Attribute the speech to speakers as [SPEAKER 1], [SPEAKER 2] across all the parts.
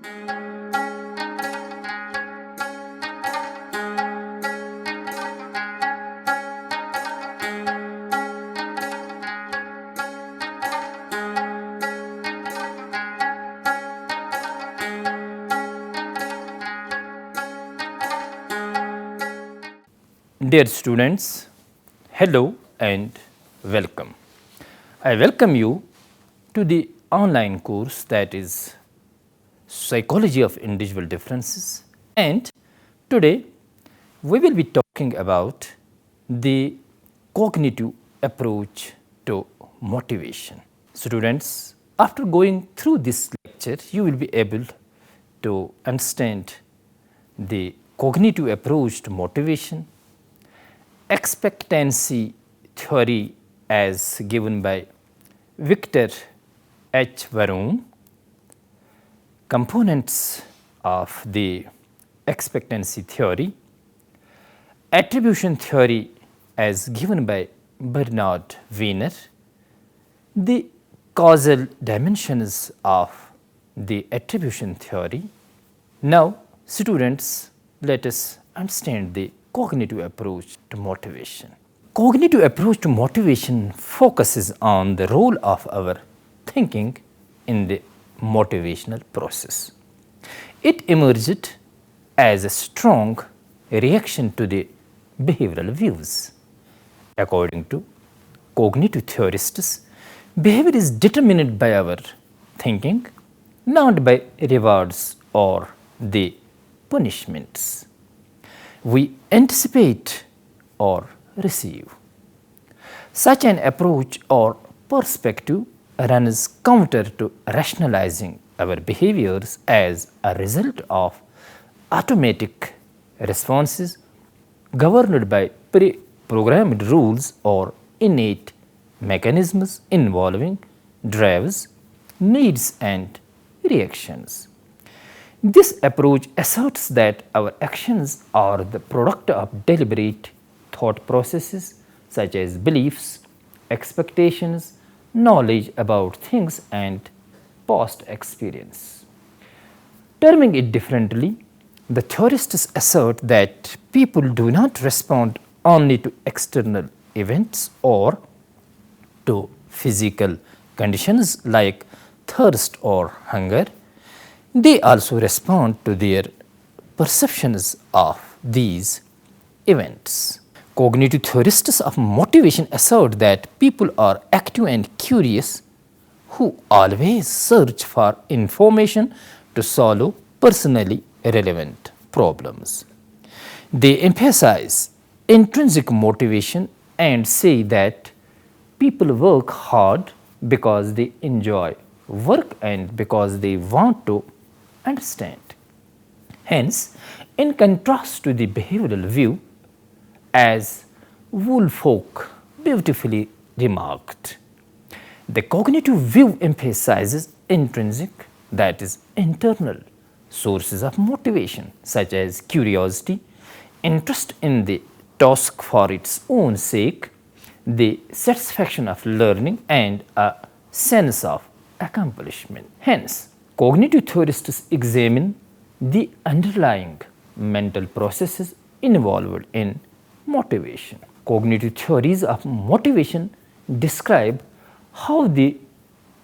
[SPEAKER 1] Dear students, hello and welcome. I welcome you to the online course that is Psychology of Individual Differences, and today we will be talking about the cognitive approach to motivation. Students, after going through this lecture, you will be able to understand the cognitive approach to motivation, expectancy theory as given by Victor H. Varun, components of the expectancy theory, attribution theory as given by Bernard Wiener, the causal dimensions of the attribution theory. Now, students, let us understand the cognitive approach to motivation. Cognitive approach to motivation focuses on the role of our thinking in the motivational process. It emerged as a strong reaction to the behavioral views. According to cognitive theorists, behavior is determined by our thinking, not by rewards or the punishments we anticipate or receive. Such an approach or perspective runs counter to rationalizing our behaviors as a result of automatic responses governed by pre-programmed rules or innate mechanisms involving drives, needs and reactions. This approach asserts that our actions are the product of deliberate thought processes such as beliefs, expectations, knowledge about things and past experience. Terming it differently, the theorists assert that people do not respond only to external events or to physical conditions like thirst or hunger. They also respond to their perceptions of these events. Cognitive theorists of motivation assert that people are active and curious who always search for information to solve personally relevant problems. They emphasize intrinsic motivation and say that people work hard because they enjoy work and because they want to understand. Hence, in contrast to the behavioral view, as Woolfolk beautifully remarked, the cognitive view emphasizes intrinsic, that is, internal sources of motivation, such as curiosity, interest in the task for its own sake, the satisfaction of learning, and a sense of accomplishment. Hence, cognitive theorists examine the underlying mental processes involved in motivation. Cognitive theories of motivation describe how the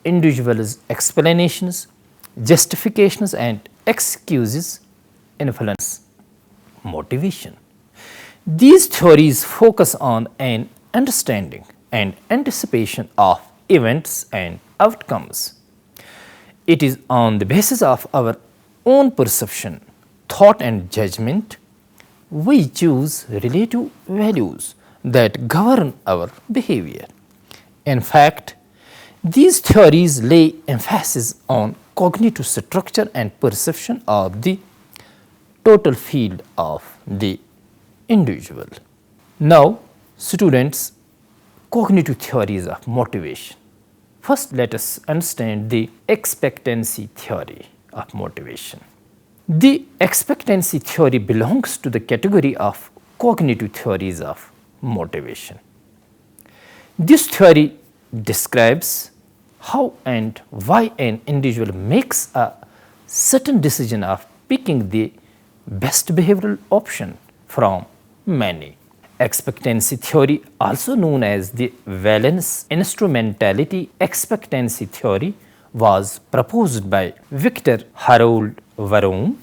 [SPEAKER 1] individual's explanations, justifications, and excuses influence motivation. These theories focus on an understanding and anticipation of events and outcomes. It is on the basis of our own perception, thought, and judgment we choose relative values that govern our behavior. In fact, these theories lay emphasis on cognitive structure and perception of the total field of the individual. Now, students, cognitive theories of motivation. First, let us understand the expectancy theory of motivation. The expectancy theory belongs to the category of cognitive theories of motivation. This theory describes how and why an individual makes a certain decision of picking the best behavioral option from many. Expectancy theory, also known as the valence instrumentality expectancy theory, was proposed by Victor Harold Varroum,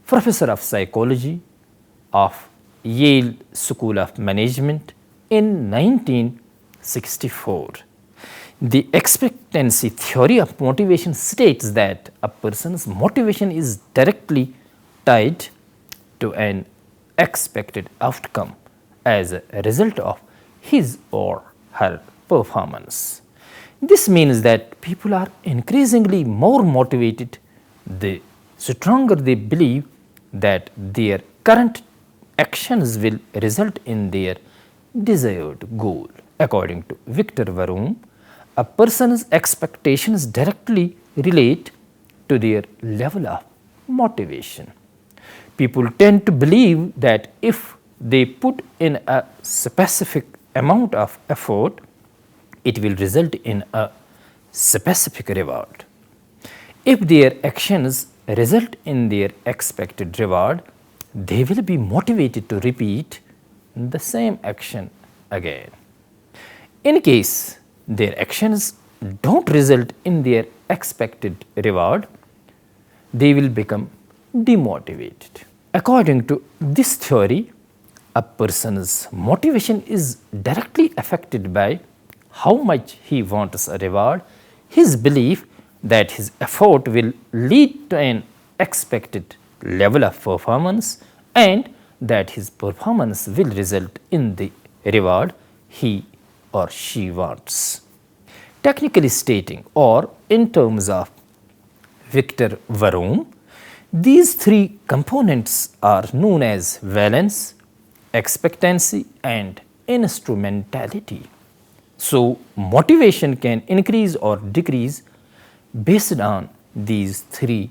[SPEAKER 1] professor of psychology of Yale School of Management in 1964. The expectancy theory of motivation states that a person's motivation is directly tied to an expected outcome as a result of his or her performance. This means that people are increasingly more motivated the stronger they believe that their current actions will result in their desired goal. According to Victor Varroum, a person's expectations directly relate to their level of motivation. People tend to believe that if they put in a specific amount of effort, it will result in a specific reward. If their actions result in their expected reward, they will be motivated to repeat the same action again. In case their actions don't result in their expected reward, they will become demotivated. According to this theory, a person's motivation is directly affected by how much he wants a reward, his belief that his effort will lead to an expected level of performance, and that his performance will result in the reward he or she wants. Technically stating, or in terms of Victor Varroum, these three components are known as valence, expectancy, and instrumentality. So, motivation can increase or decrease based on these three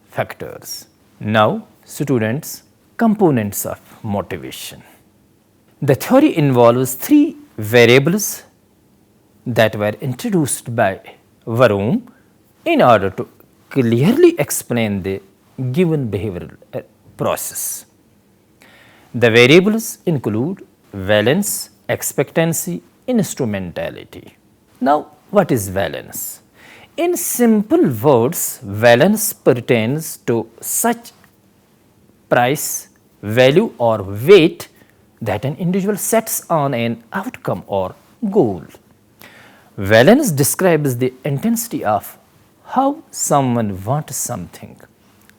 [SPEAKER 1] factors. Now, students, components of motivation. The theory involves three variables that were introduced by Varroum in order to clearly explain the given behavioral process. The variables include valence, expectancy, instrumentality. Now, what is valence? In simple words, valence pertains to such price, value, or weight that an individual sets on an outcome or goal. Valence describes the intensity of how someone wants something.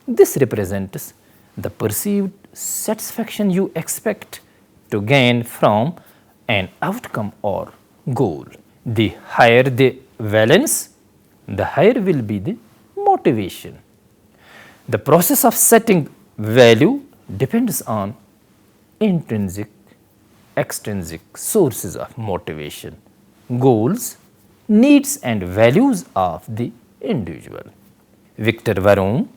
[SPEAKER 1] This represents the perceived satisfaction you expect to gain from an outcome or goal. The higher the valence, the higher will be the motivation. The process of setting value depends on intrinsic, extrinsic sources of motivation, goals, needs, and values of the individual. Victor Varroum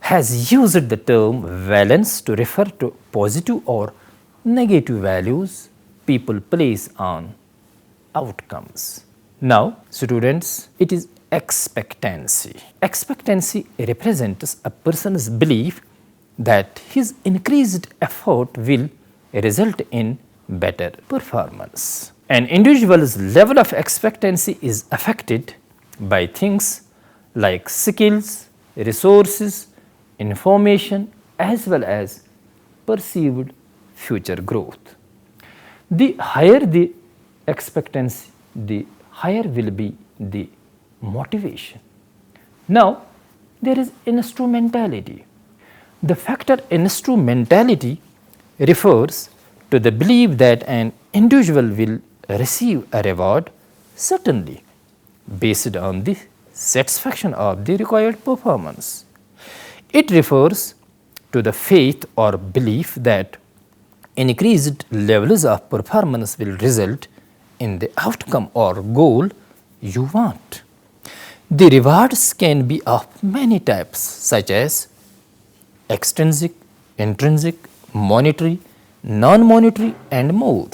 [SPEAKER 1] has used the term valence to refer to positive or negative values people place on outcomes. Now, students, it is expectancy. Expectancy represents a person's belief that his increased effort will result in better performance. An individual's level of expectancy is affected by things like skills, resources, information, as well as perceived future growth. The higher the expectancy, the higher will be the motivation. Now, there is instrumentality. The factor instrumentality refers to the belief that an individual will receive a reward certainly based on the satisfaction of the required performance. It refers to the faith or belief that increased levels of performance will result in the outcome or goal you want. The rewards can be of many types, such as extrinsic, intrinsic, monetary, non-monetary, and more.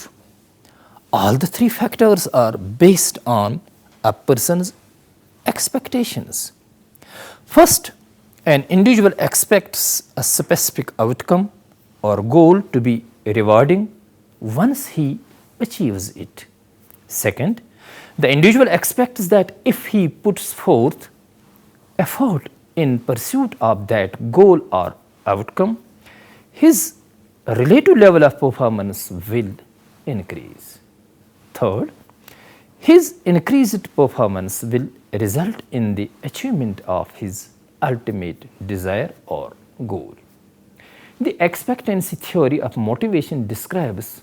[SPEAKER 1] All the three factors are based on a person's expectations. First, An individual expects a specific outcome or goal to be rewarding once he achieves it. Second, the individual expects that if he puts forth effort in pursuit of that goal or outcome, his relative level of performance will increase. Third, his increased performance will result in the achievement of his ultimate desire or goal. The expectancy theory of motivation describes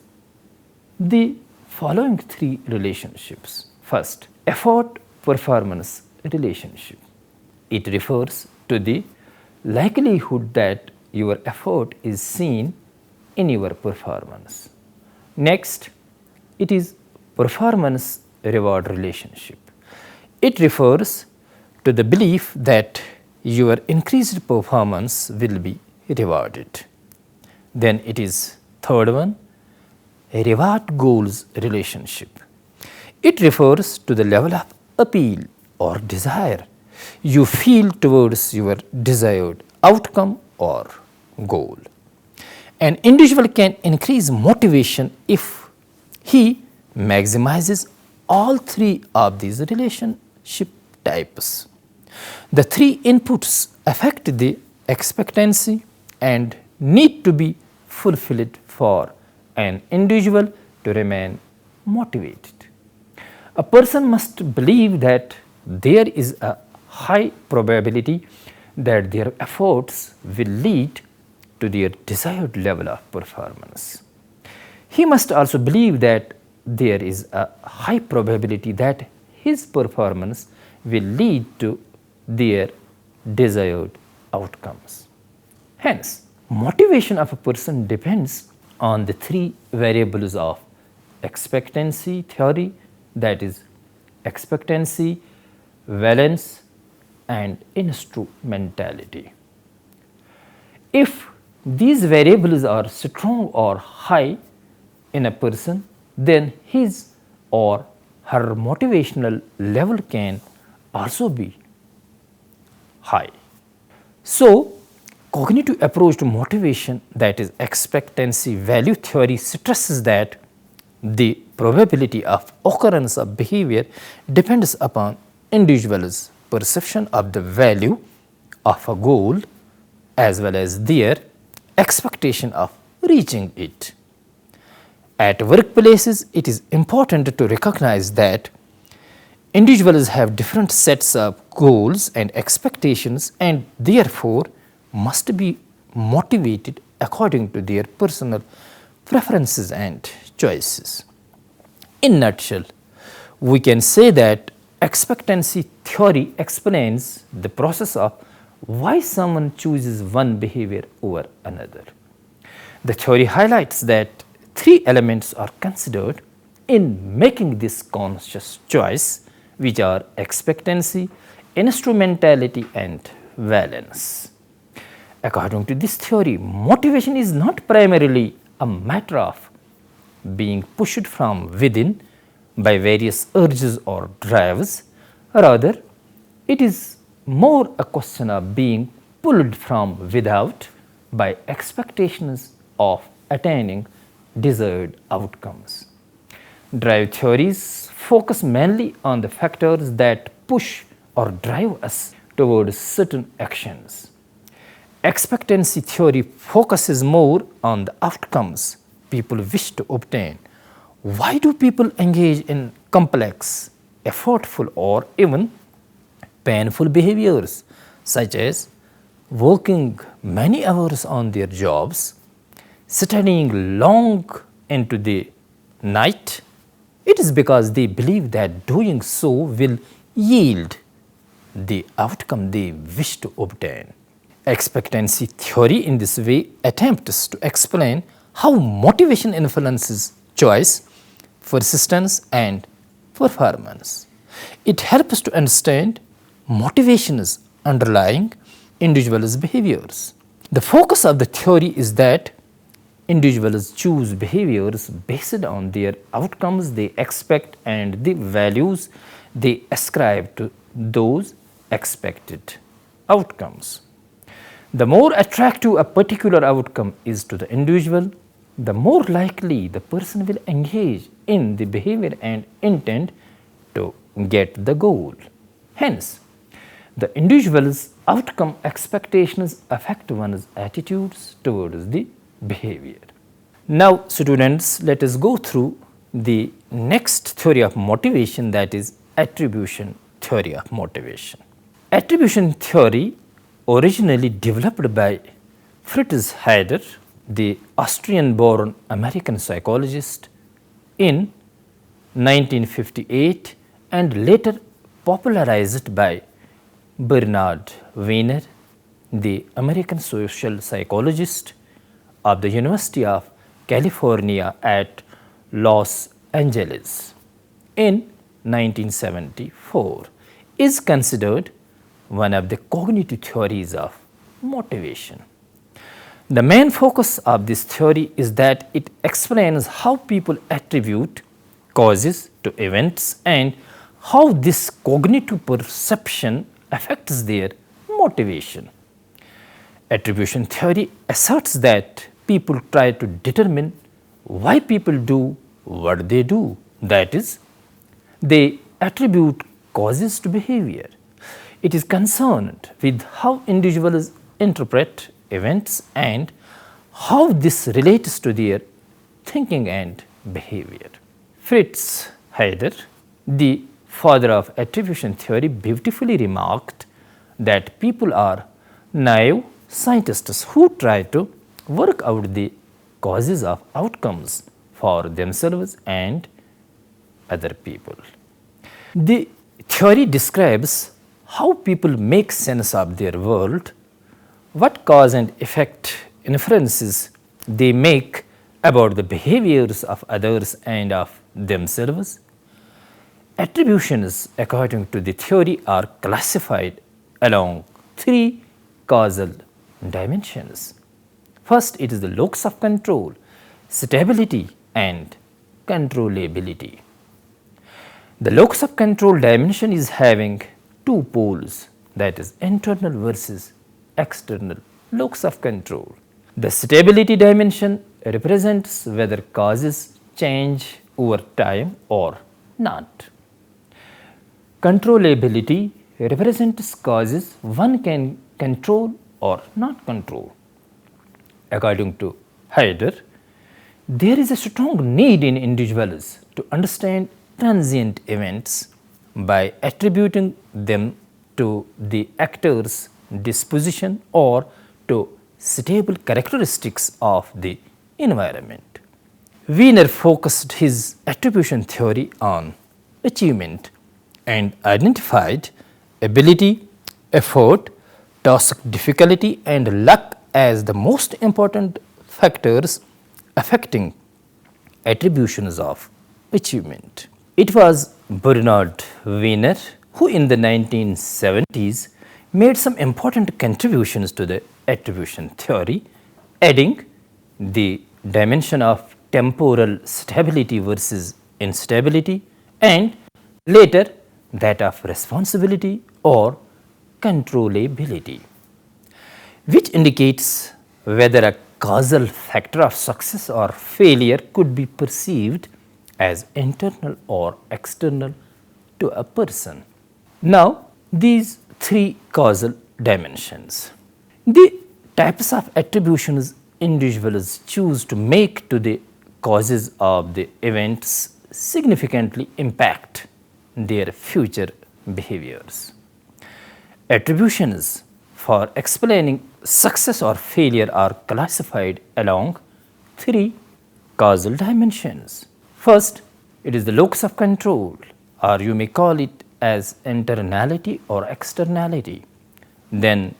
[SPEAKER 1] the following three relationships. First, effort performance relationship. It refers to the likelihood that your effort is seen in your performance. Next, it is performance reward relationship. It refers to the belief that your increased performance will be rewarded. Then it is third one, a reward goals relationship. It refers to the level of appeal or desire you feel towards your desired outcome or goal. An individual can increase motivation if he maximizes all three of these relationship types. The three inputs affect the expectancy and need to be fulfilled for an individual to remain motivated. A person must believe that there is a high probability that their efforts will lead to their desired level of performance. He must also believe that there is a high probability that his performance will lead to their desired outcomes. Hence, motivation of a person depends on the three variables of expectancy theory, that is expectancy, valence and instrumentality. If these variables are strong or high in a person, then his or her motivational level can also be high. So, cognitive approach to motivation, that is expectancy value theory, stresses that the probability of occurrence of behavior depends upon individuals' perception of the value of a goal as well as their expectation of reaching it. At workplaces, it is important to recognize that individuals have different sets of goals and expectations and therefore must be motivated according to their personal preferences and choices. In a nutshell, we can say that expectancy theory explains the process of why someone chooses one behavior over another. The theory highlights that three elements are considered in making this conscious choice, which are expectancy, instrumentality and valence. According to this theory, motivation is not primarily a matter of being pushed from within by various urges or drives, rather it is more a question of being pulled from without by expectations of attaining desired outcomes. Drive theories focus mainly on the factors that push or drive us towards certain actions. Expectancy theory focuses more on the outcomes people wish to obtain. Why do people engage in complex, effortful or even painful behaviors such as working many hours on their jobs, studying long into the night? It is because they believe that doing so will yield the outcome they wish to obtain. Expectancy theory in this way attempts to explain how motivation influences choice, persistence and performance. It helps to understand motivations underlying individuals' behaviors. The focus of the theory is that individuals choose behaviors based on their outcomes they expect and the values they ascribe to those expected outcomes. The more attractive a particular outcome is to the individual, the more likely the person will engage in the behavior and intent to get the goal. Hence, the individual's outcome expectations affect one's attitudes towards the behavior. Now, students, let us go through the next theory of motivation, that is attribution theory of motivation. Attribution theory originally developed by Fritz Heider, the Austrian-born American psychologist, in 1958 and later popularized by Bernard Wiener, the American social psychologist of the University of California at Los Angeles in 1974, is considered one of the cognitive theories of motivation. The main focus of this theory is that it explains how people attribute causes to events and how this cognitive perception affects their motivation. Attribution theory asserts that people try to determine why people do what they do. That is, they attribute causes to behavior. It is concerned with how individuals interpret events and how this relates to their thinking and behavior. Fritz Heider, the father of attribution theory, beautifully remarked that people are naive scientists who try to work out the causes of outcomes for themselves and other people. The theory describes how people make sense of their world, what cause and effect inferences they make about the behaviors of others and of themselves. Attributions, according to the theory, are classified along three causal dimensions. First, it is the locus of control, stability and controllability. The locus of control dimension is having two poles, that is internal versus external locus of control. The stability dimension represents whether causes change over time or not. Controllability represents causes one can control or not control. According to Heider, there is a strong need in individuals to understand transient events by attributing them to the actor's disposition or to stable characteristics of the environment. Wiener focused his attribution theory on achievement and identified ability, effort, task difficulty and luck as the most important factors affecting attributions of achievement. It was Bernard Wiener who in the 1970s made some important contributions to the attribution theory, adding the dimension of temporal stability versus instability and later that of responsibility or controllability, which indicates whether a causal factor of success or failure could be perceived as internal or external to a person. Now, these three causal dimensions, the types of attributions individuals choose to make to the causes of the events significantly impact their future behaviors. Attributions for explaining success or failure are classified along three causal dimensions. First, it is the locus of control, or you may call it as internality or externality. Then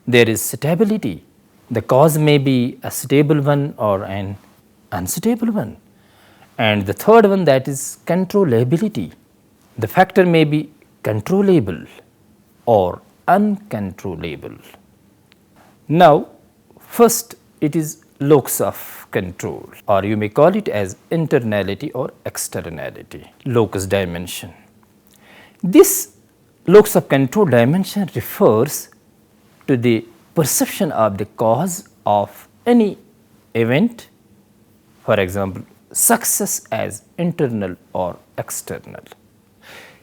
[SPEAKER 1] there is stability. The cause may be a stable one or an unstable one. And the third one, that is controllability. The factor may be controllable or uncontrollable. Now, first it is locus of control, or you may call it as internality or externality, locus dimension. This locus of control dimension refers to the perception of the cause of any event, for example, success as internal or external.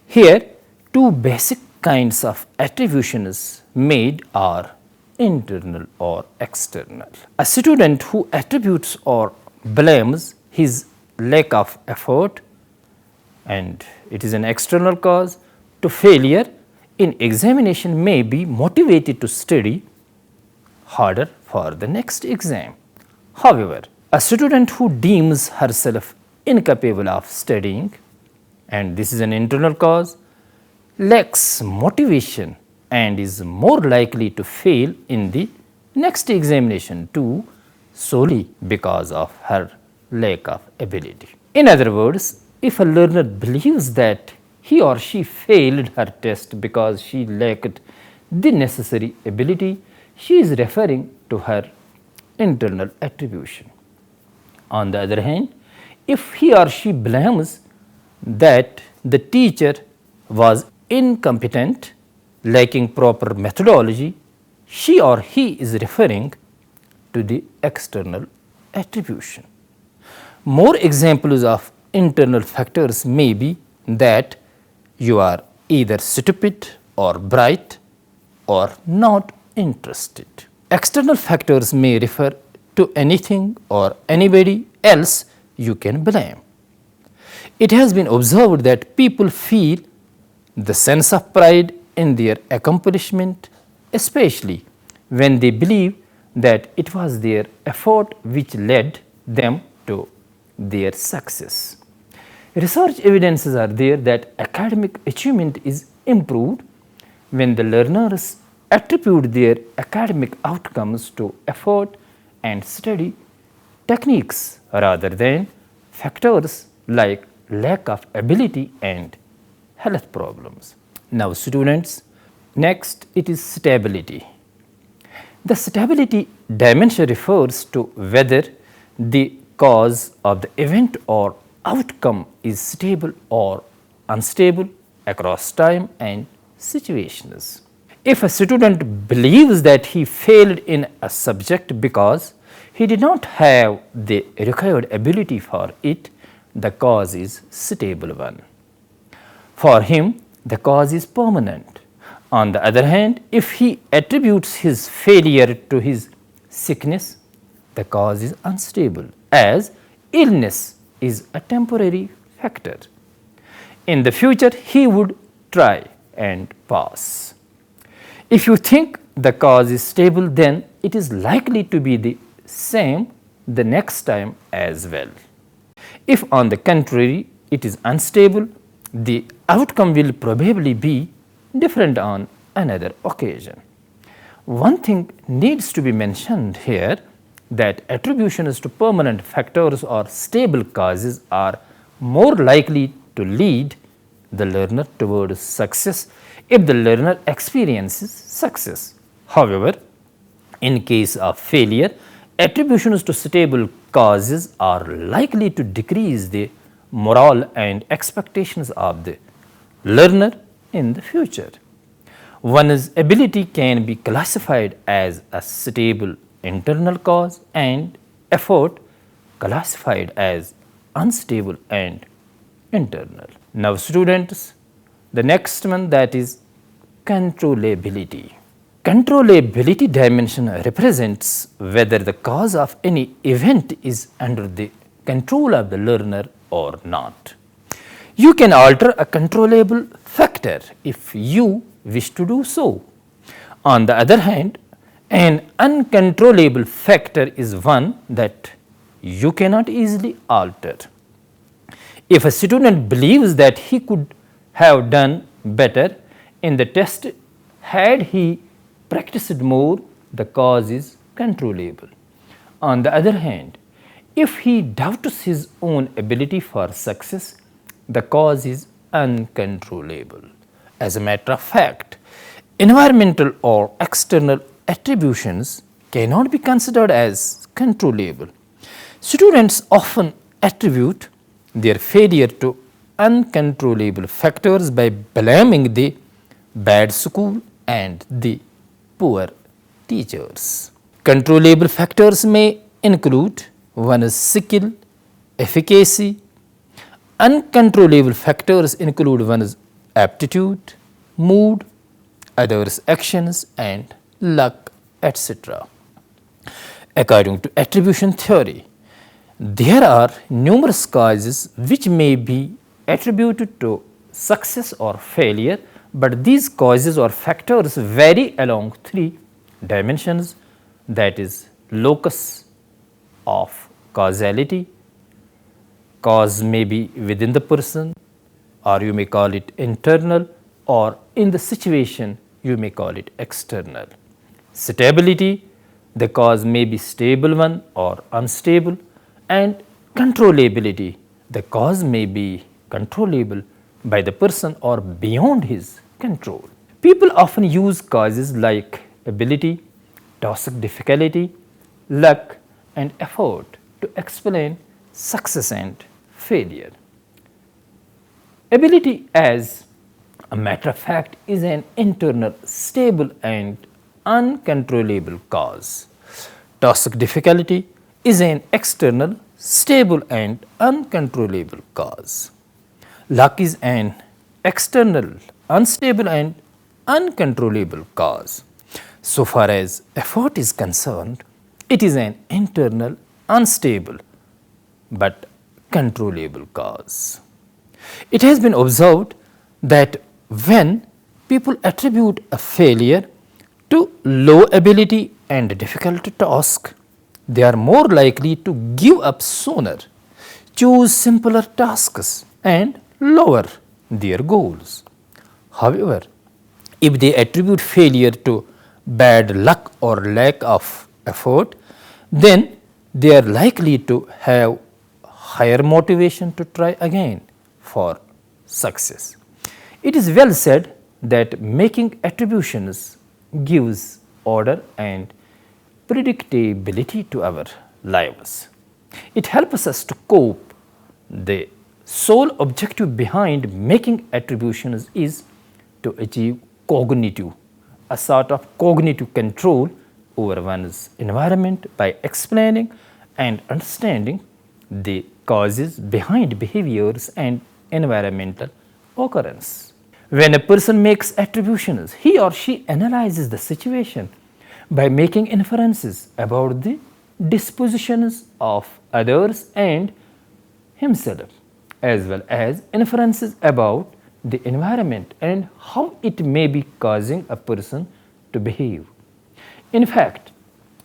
[SPEAKER 1] Here, two basic kinds of attribution is made are internal or external. A student who attributes or blames his lack of effort, and it is an external cause, to failure in examination may be motivated to study harder for the next exam. However, a student who deems herself incapable of studying, and this is an internal cause, lacks motivation and is more likely to fail in the next examination too, solely because of her lack of ability. In other words, if a learner believes that he or she failed her test because she lacked the necessary ability, she is referring to her internal attribution. On the other hand, if he or she blames that the teacher was incompetent, lacking proper methodology, she or he is referring to the external attribution. More examples of internal factors may be that you are either stupid or bright or not interested. External factors may refer to anything or anybody else you can blame. It has been observed that people feel the sense of pride in their accomplishment, especially when they believe that it was their effort which led them to their success. Research evidences are there that academic achievement is improved when the learners attribute their academic outcomes to effort and study techniques rather than factors like lack of ability and health problems. Now students, next it is stability. The stability dimension refers to whether the cause of the event or outcome is stable or unstable across time and situations. If a student believes that he failed in a subject because he did not have the required ability for it, the cause is stable one. For him, the cause is permanent. On the other hand, if he attributes his failure to his sickness, the cause is unstable, as illness is a temporary factor. In the future, he would try and pass. If you think the cause is stable, then it is likely to be the same the next time as well. If on the contrary it is unstable, the outcome will probably be different on another occasion. One thing needs to be mentioned here, that attributions to permanent factors or stable causes are more likely to lead the learner towards success if the learner experiences success. However, in case of failure, attributions to stable causes are likely to decrease the morale and expectations of the learner in the future. One's ability can be classified as a stable internal cause and effort classified as unstable and internal. Now students, the next one, that is controllability. Controllability dimension represents whether the cause of any event is under the control of the learner or not. You can alter a controllable factor if you wish to do so. On the other hand, an uncontrollable factor is one that you cannot easily alter. If a student believes that he could have done better in the test had he practiced more, the cause is controllable. On the other hand, if he doubts his own ability for success, the cause is uncontrollable. As a matter of fact, environmental or external attributions cannot be considered as controllable. Students often attribute their failure to uncontrollable factors by blaming the bad school and the poor teachers. Controllable factors may include one is skill, efficacy. Uncontrollable factors include one is aptitude, mood, others actions and luck, etc. According to attribution theory, there are numerous causes which may be attributed to success or failure, but these causes or factors vary along three dimensions, that is locus of causality. Cause may be within the person, or you may call it internal, or in the situation you may call it external. Stability, the cause may be stable one or unstable, and controllability, the cause may be controllable by the person or beyond his control. People often use causes like ability, task difficulty, luck, and effort to explain success and failure. Ability, as a matter of fact, is an internal, stable, and uncontrollable cause. Task difficulty is an external, stable, and uncontrollable cause. Luck is an external, unstable, and uncontrollable cause. So far as effort is concerned, it is an internal, unstable, but controllable cause. It has been observed that when people attribute a failure to low ability and difficult task, they are more likely to give up sooner, choose simpler tasks, and lower their goals. However, if they attribute failure to bad luck or lack of effort, then they are likely to have higher motivation to try again for success. It is well said that making attributions gives order and predictability to our lives. It helps us to cope. The sole objective behind making attributions is to achieve cognitive, a sort of cognitive control over one's environment by explaining and understanding the causes behind behaviors and environmental occurrence. When a person makes attributions, he or she analyzes the situation by making inferences about the dispositions of others and himself, as well as inferences about the environment and how it may be causing a person to behave. In fact,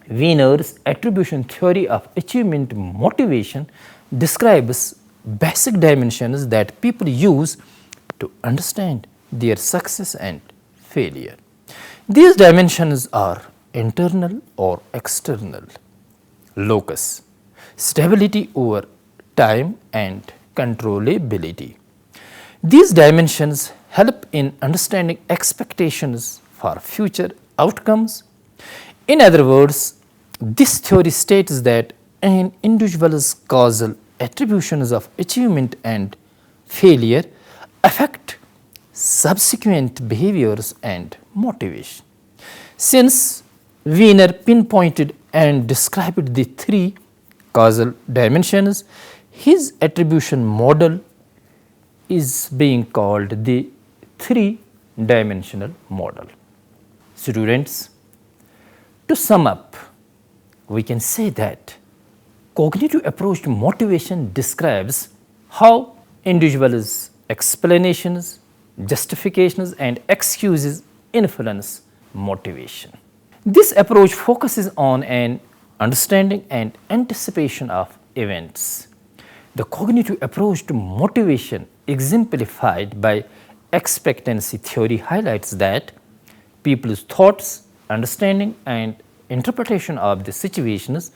[SPEAKER 1] Wiener's attribution theory of achievement motivation describes basic dimensions that people use to understand their success and failure. These dimensions are internal or external, locus, stability over time, and controllability. These dimensions help in understanding expectations for future outcomes. In other words, this theory states that an individual's causal attributions of achievement and failure affect subsequent behaviors and motivation. Since Wiener pinpointed and described the three causal dimensions, his attribution model is being called the three-dimensional model. Students, to sum up, we can say that cognitive approach to motivation describes how individuals' explanations, justifications, and excuses influence motivation. This approach focuses on an understanding and anticipation of events. The cognitive approach to motivation, exemplified by expectancy theory, highlights that people's thoughts, understanding, and interpretation of the situations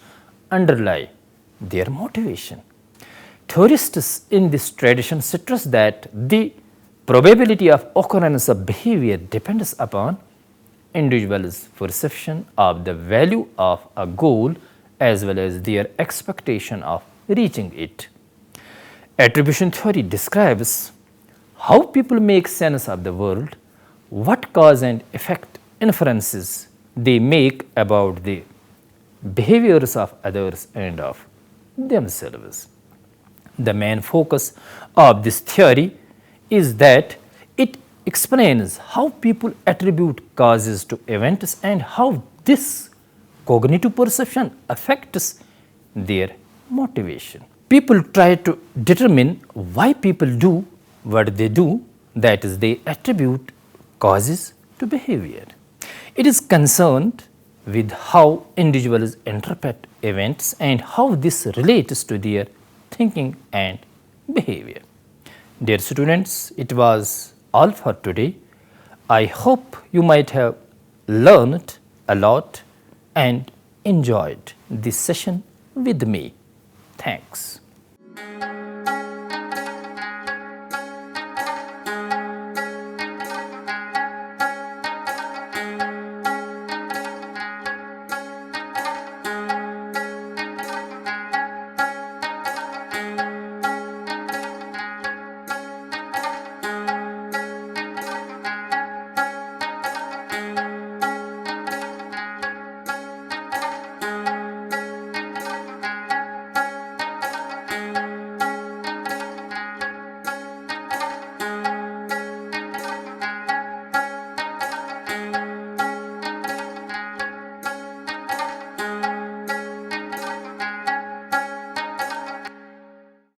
[SPEAKER 1] underlie their motivation. Theorists in this tradition stress that the probability of occurrence of behavior depends upon individuals' perception of the value of a goal as well as their expectation of reaching it. Attribution theory describes how people make sense of the world, what cause and effect inferences they make about the behaviors of others and of themselves. The main focus of this theory is that it explains how people attribute causes to events and how this cognitive perception affects their motivation. People try to determine why people do what they do, that is, they attribute causes to behavior. It is concerned with how individuals interpret events and how this relates to their thinking and behavior. Dear students, it was all for today. I hope you might have learned a lot and enjoyed this session with me. Thanks.